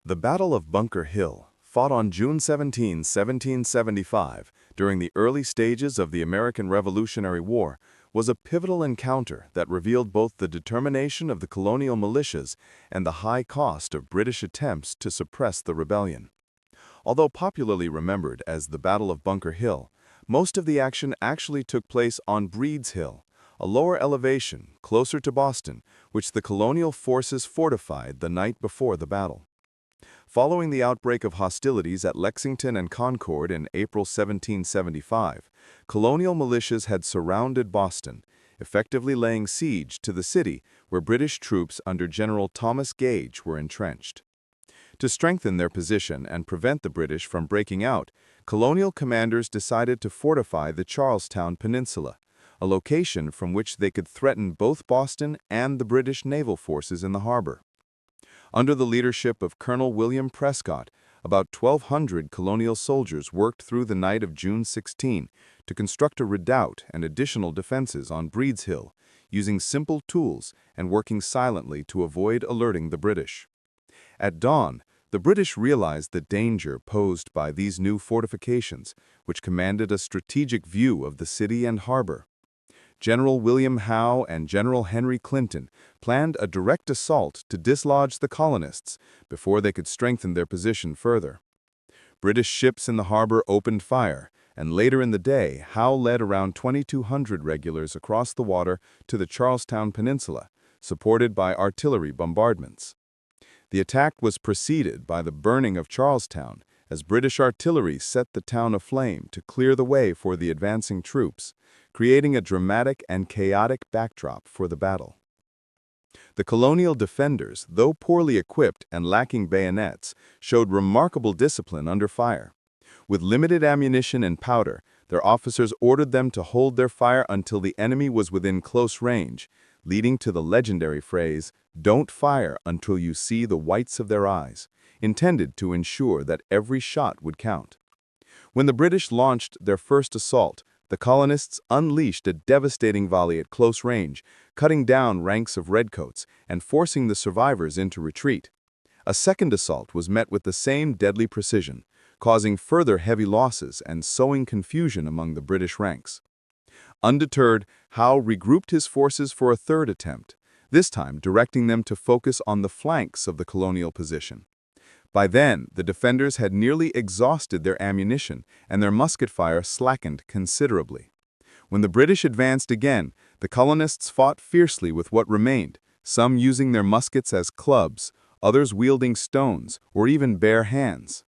The Battle of Bunker Hill, fought on June 17, 1775, during the early stages of the American Revolutionary War, was a pivotal encounter that revealed both the determination of the colonial militias and the high cost of British attempts to suppress the rebellion. Although popularly remembered as the Battle of Bunker Hill, most of the action actually took place on Breed's Hill, a lower elevation closer to Boston, which the colonial forces fortified the night before the battle. Following the outbreak of hostilities at Lexington and Concord in April 1775, colonial militias had surrounded Boston, effectively laying siege to the city where British troops under General Thomas Gage were entrenched. To strengthen their position and prevent the British from breaking out, colonial commanders decided to fortify the Charlestown Peninsula, a location from which they could threaten both Boston and the British naval forces in the harbor. Under the leadership of Colonel William Prescott, about 1,200 colonial soldiers worked through the night of June 16 to construct a redoubt and additional defenses on Breed's Hill, using simple tools and working silently to avoid alerting the British. At dawn, the British realized the danger posed by these new fortifications, which commanded a strategic view of the city and harbor. General William Howe and General Henry Clinton planned a direct assault to dislodge the colonists before they could strengthen their position further. British ships in the harbor opened fire, and later in the day, Howe led around 2,200 regulars across the water to the Charlestown Peninsula, supported by artillery bombardments. The attack was preceded by the burning of Charlestown, as British artillery set the town aflame to clear the way for the advancing troops, creating a dramatic and chaotic backdrop for the battle. The colonial defenders, though poorly equipped and lacking bayonets, showed remarkable discipline under fire. With limited ammunition and powder, their officers ordered them to hold their fire until the enemy was within close range, leading to the legendary phrase, "Don't fire until you see the whites of their eyes," intended to ensure that every shot would count. When the British launched their first assault, the colonists unleashed a devastating volley at close range, cutting down ranks of redcoats and forcing the survivors into retreat. A second assault was met with the same deadly precision, causing further heavy losses and sowing confusion among the British ranks. Undeterred, Howe regrouped his forces for a third attempt, this time directing them to focus on the flanks of the colonial position. By then, the defenders had nearly exhausted their ammunition, and their musket fire slackened considerably. When the British advanced again, the colonists fought fiercely with what remained, some using their muskets as clubs, others wielding stones, or even bare hands.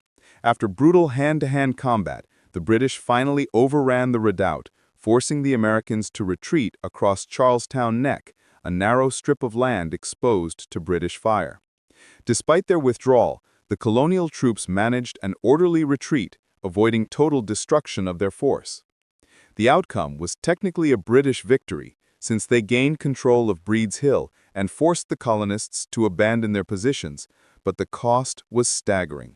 After brutal hand-to-hand combat, the British finally overran the redoubt, forcing the Americans to retreat across Charlestown Neck, a narrow strip of land exposed to British fire. Despite their withdrawal, the colonial troops managed an orderly retreat, avoiding total destruction of their force. The outcome was technically a British victory, since they gained control of Breed's Hill and forced the colonists to abandon their positions, but the cost was staggering.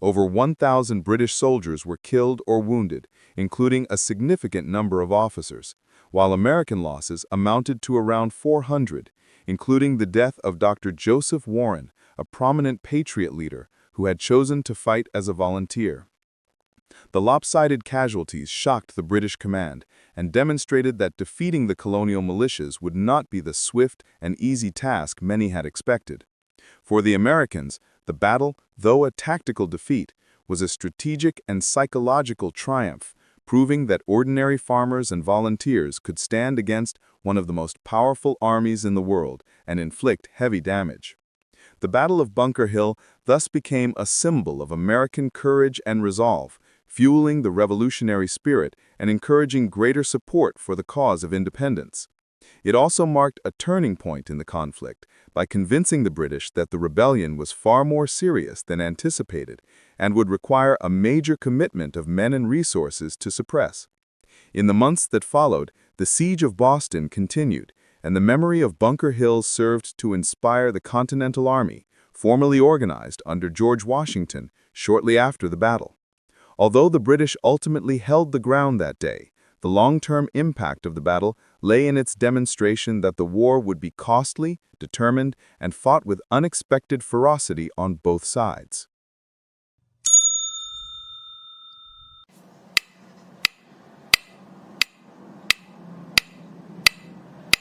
Over 1,000 British soldiers were killed or wounded, including a significant number of officers, while American losses amounted to around 400, including the death of Dr. Joseph Warren, a prominent Patriot leader who had chosen to fight as a volunteer. The lopsided casualties shocked the British command and demonstrated that defeating the colonial militias would not be the swift and easy task many had expected. For the Americans, the battle, though a tactical defeat, was a strategic and psychological triumph, proving that ordinary farmers and volunteers could stand against one of the most powerful armies in the world and inflict heavy damage. The Battle of Bunker Hill thus became a symbol of American courage and resolve, fueling the revolutionary spirit and encouraging greater support for the cause of independence. It also marked a turning point in the conflict by convincing the British that the rebellion was far more serious than anticipated and would require a major commitment of men and resources to suppress. In the months that followed, the siege of Boston continued, and the memory of Bunker Hill served to inspire the Continental Army, formally organized under George Washington shortly after the battle. Although the British ultimately held the ground that day, The long-term impact of the battle lay in its demonstration that the war would be costly, determined, and fought with unexpected ferocity on both sides.